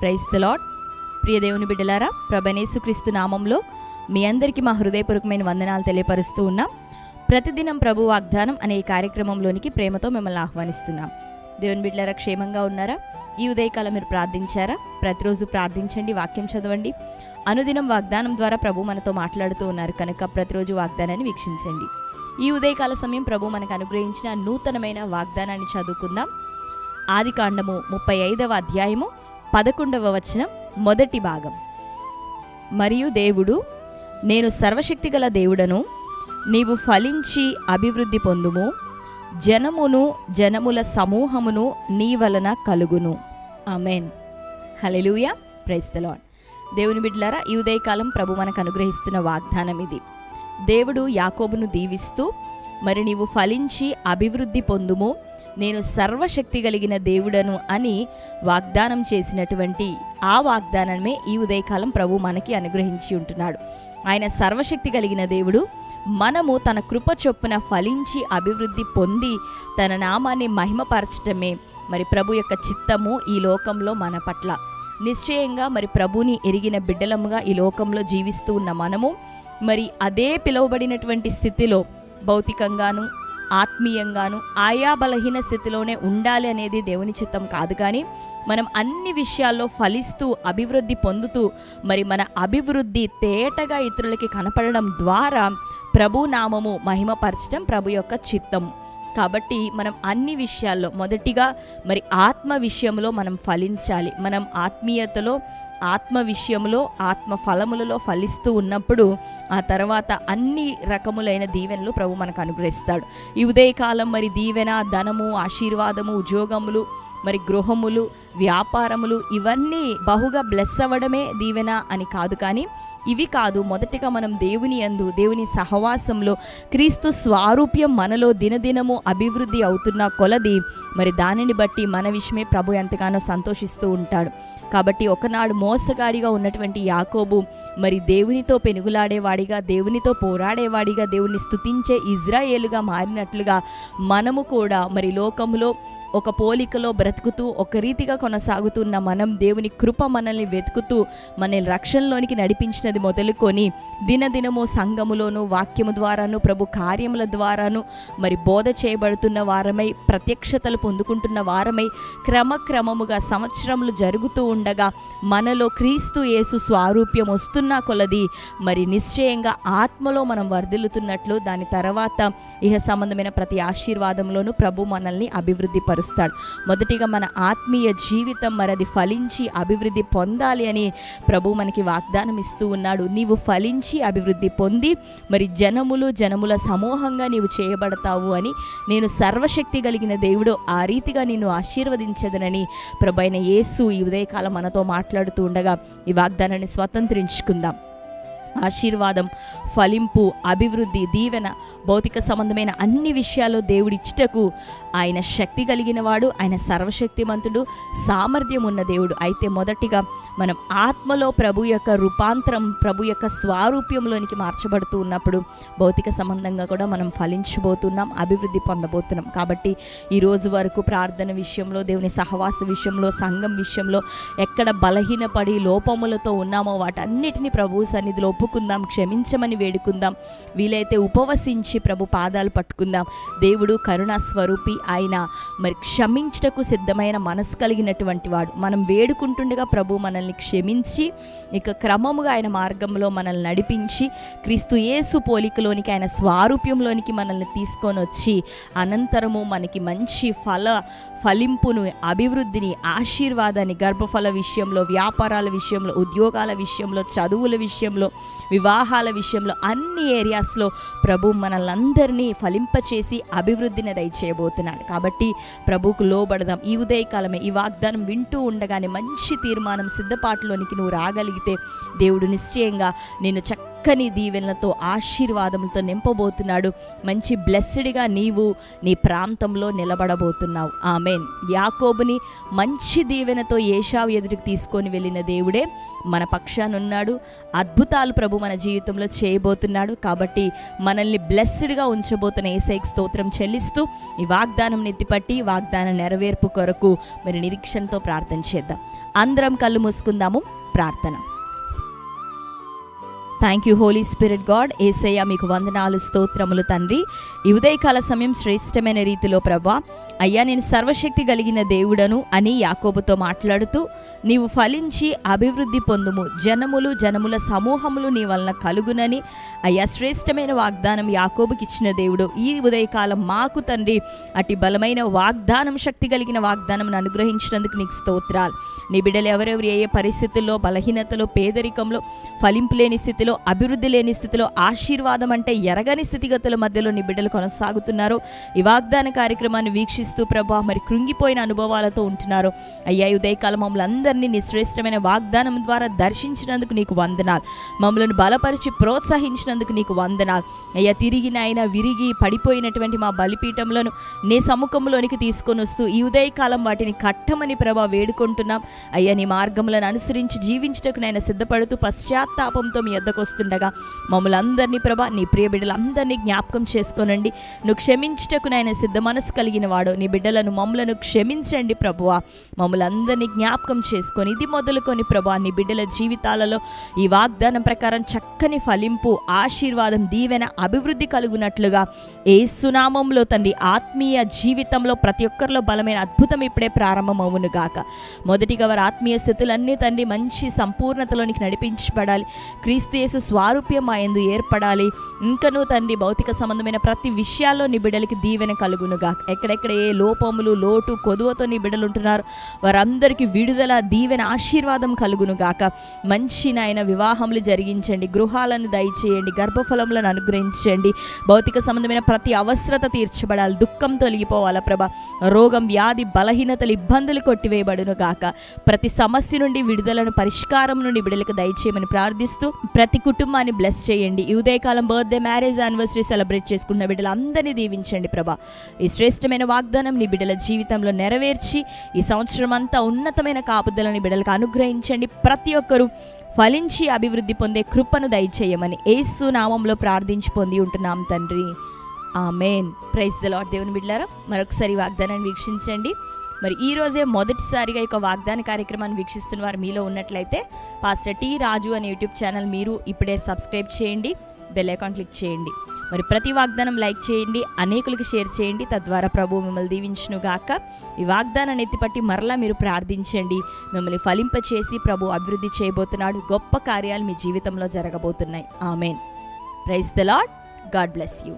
Praise the lord. ప్రియ దేవుని బిడ్డలారా, ప్రభువైన యేసుక్రీస్తు నామంలో మీ అందరికీ మా హృదయపూర్వకమైన వందనాలు తెలియపరుస్తూ ఉన్నాం. ప్రతిదినం ప్రభు వాగ్దానం అనే ఈ కార్యక్రమంలోనికి ప్రేమతో మిమ్మల్ని ఆహ్వానిస్తున్నాం. దేవుని బిడ్డలారా, క్షేమంగా ఉన్నారా? ఈ ఉదయకాలం మీరు ప్రార్థించారా? ప్రతిరోజు ప్రార్థించండి, వాక్యం చదవండి. అనుదినం వాగ్దానం ద్వారా ప్రభు మనతో మాట్లాడుతూ ఉన్నారు కనుక ప్రతిరోజు వాగ్దానాన్ని వీక్షించండి. ఈ ఉదయకాల సమయం ప్రభు మనకు అనుగ్రహించిన నూతనమైన వాగ్దానాన్ని చదువుకుందాం. ఆదికాండము 35వ అధ్యాయము 11వ వచనం, మొదటి భాగం. మరియు దేవుడు, నేను సర్వశక్తిగల దేవుడను, నీవు ఫలించి అభివృద్ధి పొందుము, జనమును జనముల సమూహమును నీ వలన కలుగును. Amen. Hallelujah. Praise the Lord. దేవుని బిడ్డలారా, ఈ ఉదయకాలం ప్రభు మనకు అనుగ్రహిస్తున్న వాగ్దానం ఇది. దేవుడు యాకోబును దీవిస్తూ, మరి నీవు ఫలించి అభివృద్ధి పొందుము, నేను సర్వశక్తి కలిగిన దేవుడను అని వాగ్దానం చేసినటువంటి ఆ వాగ్దానమే ఈ ఉదయకాలం ప్రభు మనకి అనుగ్రహించి ఉంటున్నాడు. ఆయన సర్వశక్తి కలిగిన దేవుడు. మనము తన కృప చొప్పున ఫలించి అభివృద్ధి పొంది తన నామాన్ని మహిమపరచటమే మరి ప్రభు యొక్క చిత్తము ఈ లోకంలో మన పట్ల. నిశ్చయంగా మరి ప్రభుని ఎరిగిన బిడ్డలముగా ఈ లోకంలో జీవిస్తూ ఉన్న మనము మరి అదే పిలువబడినటువంటి స్థితిలో భౌతికంగాను ఆత్మీయంగాను ఆయా బలహీన స్థితిలోనే ఉండాలి అనేది దేవుని చిత్తం కాదు. కానీ మనం అన్ని విషయాల్లో ఫలిస్తూ అభివృద్ధి పొందుతూ మరి మన అభివృద్ధి తేటగా ఇతరులకి కనపడడం ద్వారా ప్రభు నామము మహిమపరచడం ప్రభు యొక్క చిత్తం. కాబట్టి మనం అన్ని విషయాల్లో మొదటిగా మరి ఆత్మ విషయంలో మనం ఫలించాలి. మనం ఆత్మీయతలో, ఆత్మ విషయంలో, ఆత్మ ఫలములలో ఫలిస్తూ ఉన్నప్పుడు ఆ తర్వాత అన్ని రకములైన దీవెనలు ప్రభు మనకు అనుగ్రహిస్తాడు. ఈ ఉదయకాలం మరి దీవెన, ధనము, ఆశీర్వాదము, ఉద్యోగములు, మరి గృహములు, వ్యాపారములు ఇవన్నీ బహుగా బ్లెస్ అవ్వడమే దీవెన అని కాదు. కానీ ఇవి కాదు, మొదటిగా మనం దేవుని యందు, దేవుని సహవాసంలో క్రీస్తు స్వారూప్యం మనలో దినదినము అభివృద్ధి అవుతున్న కొలది మరి దానిని బట్టి మన విషయమే ప్రభు ఎంతగానో సంతోషిస్తూ ఉంటాడు. కాబట్టి ఒకనాడు మోసగాడిగా ఉన్నటువంటి యాకోబు మరి దేవునితో పెనుగులాడేవాడిగా, దేవునితో పోరాడేవాడిగా, దేవుని స్తుతించే ఇజ్రాయేలుగా మారినట్లుగా మనము కూడా మరి లోకంలో ఒక పోలికలో బ్రతుకుతూ ఒక రీతిగా కొనసాగుతున్న మనం దేవుని కృప మనల్ని వెతుకుతూ మనల్ని రక్షణలోనికి నడిపించినది మొదలుకొని దినదినము సంఘములోను, వాక్యము ద్వారాను, ప్రభు కార్యముల ద్వారాను మరి బోధ చేయబడుతున్న వారమై, ప్రత్యక్షతలు పొందుకుంటున్న వారమై క్రమక్రమముగా సంవత్సరములు జరుగుతూ ఉండగా మనలో క్రీస్తు యేసు స్వారూప్యం వస్తున్న కొలది మరి నిశ్చయంగా ఆత్మలో మనం వర్ధిల్లుతున్నట్లు దాని తర్వాత ఇహ సంబంధమైన ప్రతి ఆశీర్వాదంలోనూ ప్రభు మనల్ని అభివృద్ధి పరుస్తాడు. మొదటిగా మన ఆత్మీయ జీవితం మరి అది ఫలించి అభివృద్ధి పొందాలి అని ప్రభు మనకి వాగ్దానం ఇస్తూ ఉన్నాడు. నీవు ఫలించి అభివృద్ధి పొంది మరి జనముల సమూహంగా నీవు చేయబడతావు అని, నేను సర్వశక్తి కలిగిన దేవుడు, ఆ రీతిగా నిన్ను ఆశీర్వదించదనని ప్రభు అయిన యేసు ఈ ఉదయకాలం మనతో మాట్లాడుతూ ఉండగా ఈ వాగ్దానాన్ని స్వతంత్రించుకుందాం. ఆశీర్వాదం, ఫలింపు, అభివృద్ధి, దీవెన, భౌతిక సంబంధమైన అన్ని విషయాల్లో దేవుడిచ్చుటకు ఆయన శక్తి కలిగిన వాడు, ఆయన సర్వశక్తిమంతుడు, సామర్థ్యం ఉన్న దేవుడు. అయితే మొదటిగా మనం ఆత్మలో ప్రభు యొక్క రూపాంతరం, ప్రభు యొక్క స్వారూప్యంలోనికి మార్చబడుతూ ఉన్నప్పుడు భౌతిక సంబంధంగా కూడా మనం ఫలించబోతున్నాం, అభివృద్ధి పొందబోతున్నాం. కాబట్టి ఈరోజు వరకు ప్రార్థన విషయంలో, దేవుని సహవాస విషయంలో, సంఘం విషయంలో ఎక్కడ బలహీనపడి లోపములతో ఉన్నామో వాటన్నిటిని ప్రభు సన్నిధిలో ఒప్పుకుందాం, క్షమించమని వేడుకుందాం. వీలైతే ఉపవసించి ప్రభు పాదాలు పట్టుకుందాం. దేవుడు కరుణా స్వరూపి, ఆయన మరి క్షమించుటకు సిద్ధమైన మనసు కలిగినటువంటి వాడు. మనం వేడుకుంటుండగా ప్రభు మనల్ని క్షమించి ఇక క్రమముగా ఆయన మార్గంలో మనల్ని నడిపించి క్రీస్తు యేసు పోలికలోనికి, ఆయన స్వారూప్యంలోనికి మనల్ని తీసుకొని వచ్చి అనంతరము మనకి మంచి ఫలింపును, అభివృద్ధిని, ఆశీర్వాదాన్ని గర్భఫల విషయంలో, వ్యాపారాల విషయంలో, ఉద్యోగాల విషయంలో, చదువుల విషయంలో, వివాహాల విషయంలో అన్ని ఏరియాస్లో ప్రభు మనల్ని ఫలింపచేసి అభివృద్ధిని దయచేయబోతున్నాడు. కాబట్టి ప్రభుకు లోబడదాం. ఈ ఉదయకాలమే ఈ వాగ్దానం వింటూ ఉండగానే మంచి తీర్మానం, సిద్ధపాటులోనికి నువ్వు రాగలిగితే దేవుడు నిశ్చయంగా నేను చక్కని దీవెనలతో ఆశీర్వాదములతో నింపబోతున్నాడు. మంచి బ్లెస్డ్గా నీవు నీ ప్రాంతంలో నిలబడబోతున్నావు. ఆమేన్. యాకోబుని మంచి దీవెనతో ఏశావు ఎదుటికి తీసుకొని వెళ్ళిన దేవుడే మన పక్షాన ఉన్నాడు. అద్భుతాలు ప్రభు మన జీవితంలో చేయబోతున్నాడు. కాబట్టి మనల్ని బ్లెస్డ్గా ఉంచబోతున్న యేసయ్యకి స్తోత్రం చెల్లిస్తూ ఈ వాగ్దానం నెత్తిపట్టి వాగ్దాన నెరవేర్పు కొరకు మరి నిరీక్షణతో ప్రార్థన చేద్దాం. అందరం కళ్ళు మూసుకుందాము. ప్రార్థన. Thank you holy spirit God. యేసయ్య మీకు వందనాలు, స్తోత్రములు తండ్రి. ఈ ఉదయకాల సమయం శ్రేష్టమైన రీతిలో ప్రభా అయ్యా నేను సర్వశక్తి కలిగిన దేవుడను అని యాకోబుతో మాట్లాడుతూ నీవు ఫలించి అభివృద్ధి పొందుము, జనముల సమూహములు నీ వలన కలుగునని అయ్యా శ్రేష్టమైన వాగ్దానం యాకోబుకి ఇచ్చిన దేవుడు ఈ ఉదయకాలం మాకు తండ్రి అటు బలమైన వాగ్దానం, శక్తి కలిగిన వాగ్దానం అనుగ్రహించినందుకు నీకు స్తోత్రాలు. నీ బిడ్డలు ఎవరెవరు ఏ పరిస్థితుల్లో, బలహీనతలో, పేదరికంలో, ఫలింపు లేని స్థితిలో, అభివృద్ధి లేని స్థితిలో, ఆశీర్వాదం అంటే ఎరగని స్థితిగతుల మధ్యలో నీ బిడ్డలు కొనసాగుతున్నారు. ఈ వాగ్దాన కార్యక్రమాన్ని వీక్షిస్తూ ప్రభా మరి కృంగిపోయిన అనుభవాలతో ఉంటున్నారు. అయ్యా ఉదయకాలం మమ్మల్ని అందరినీ నీ శ్రేష్టమైన వాగ్దానం ద్వారా దర్శించినందుకు నీకు వందనాలు. మమ్మల్ని బలపరిచి ప్రోత్సహించినందుకు నీకు వందనాలు. అయ్యా తిరిగిన ఆయన విరిగి పడిపోయినటువంటి మా బలిపీఠంలోను నీ సముఖంలోనికి తీసుకొని వస్తూ ఈ ఉదయకాలం వాటిని కట్టమని ప్రభా వేడుకుంటున్నాం. అయ్యా నీ మార్గములను అనుసరించి జీవించటకు నాయన సిద్ధపడుతూ పశ్చాత్తాపంతో మీ వద్దకు వస్తుండగా మమ్మల్ని అందరినీ ప్రభా నీ ప్రియ బిడ్డలందరినీ జ్ఞాపకం చేసుకోనండి. నువ్వు క్షమించటకు నాయన సిద్ధ మనసు కలిగిన వాడు నీ బిడ్డలను మమ్మలను క్షమించండి ప్రభువా. మమ్మల్ని అందరినీ జ్ఞాపకం చేసుకొని ఇది మొదలుకొని ప్రభా నీ బిడ్డల జీవితాలలో ఈ వాగ్దానం ప్రకారం చక్కని ఫలింపు, ఆశీర్వాదం, దీవెన, అభివృద్ధి కలుగునట్లుగా యేసు నామములో తండ్రి ఆత్మీయ జీవితంలో ప్రతి ఒక్కరిలో బలమైన అద్భుతం ఇప్పుడే ప్రారంభమవును గాక. మొదటిగా వారి ఆత్మీయ స్థితులన్నీ తండ్రి మంచి సంపూర్ణతలోనికి నడిపించబడాలి. క్రీస్తు యేసు స్వారూప్యం మా యందు ఏర్పడాలి. ఇంకనూ తండ్రి భౌతిక సంబంధమైన ప్రతి విషయాల్లో నీ బిడ్డలకి దీవెన కలుగునుగా. ఎక్కడెక్కడ ఏ లోపములు, లోటు, కొదువతో నీ బిడ్డలు ఉంటున్నారు వారందరికీ విడుదల, దీవెన, ఆశీర్వాదం కలుగునుగాక. మంచి నాయన వివాహములు జరిగించండి, గృహాలను దయచేయండి, గర్భఫలములను అనుగ్రహించండి. భౌతిక సంబంధమైన ప్రతి అవసరత తీర్చబడాలి, దుఃఖం తొలగిపోవాలా ప్రభా. రోగం, వ్యాధి, బలహీనతలు, ఇబ్బందులు కొట్టివేయబడును గాక. ప్రతి సమస్య నుండి విడుదలను, పరిష్కారం నుండి బిడ్డలకు దయచేయమని ప్రార్థిస్తూ ప్రతి కుటుంబాన్ని బ్లెస్ చేయండి. ఈ ఉదయకాలం బర్త్డే, మ్యారేజ్, యానివర్సరీ సెలబ్రేట్ చేసుకున్న బిడ్డలు అందరినీ దీవించండి ప్రభా. ఈ శ్రేష్టమైన వాగ్దానం నీ బిడ్డల జీవితంలో నెరవేర్చి ఈ సంవత్సరం అంతా ఉన్నతమైన కాపుదలని బిడ్డలకు అనుగ్రహించండి. ప్రతి ఒక్కరూ ఫలించి అభివృద్ధి పొందే కృపను దయచేయమని యేసు నామంలో ప్రార్థించి పొంది ఉంటున్నాం తండ్రి. ఆమేన్. Praise the Lord. దేవుని బిడ్డలారా మరొకసారి వాగ్దానాన్ని వీక్షించండి. మరి ఈరోజే మొదటిసారిగా ఈ వాగ్దాన కార్యక్రమాన్ని వీక్షిస్తున్న వారు మీలో ఉన్నట్లయితే పాస్టర్ టి రాజు అనే యూట్యూబ్ ఛానల్ మీరు ఇప్పుడే సబ్స్క్రైబ్ చేయండి, బెల్ ఐకాన్ క్లిక్ చేయండి. మరి ప్రతి వాగ్దానం లైక్ చేయండి, అనేకులకు షేర్ చేయండి. తద్వారా ప్రభు మిమ్మల్ని దీవించునుగాక. ఈ వాగ్దానాన్ని ఎత్తిపట్టి మరలా మీరు ప్రార్థించండి. మిమ్మల్ని ఫలింపచేసి ప్రభు అభివృద్ధి చేయబోతున్నాడు. గొప్ప కార్యాలు మీ జీవితంలో జరగబోతున్నాయి. Amen. Praise the Lord. God bless you.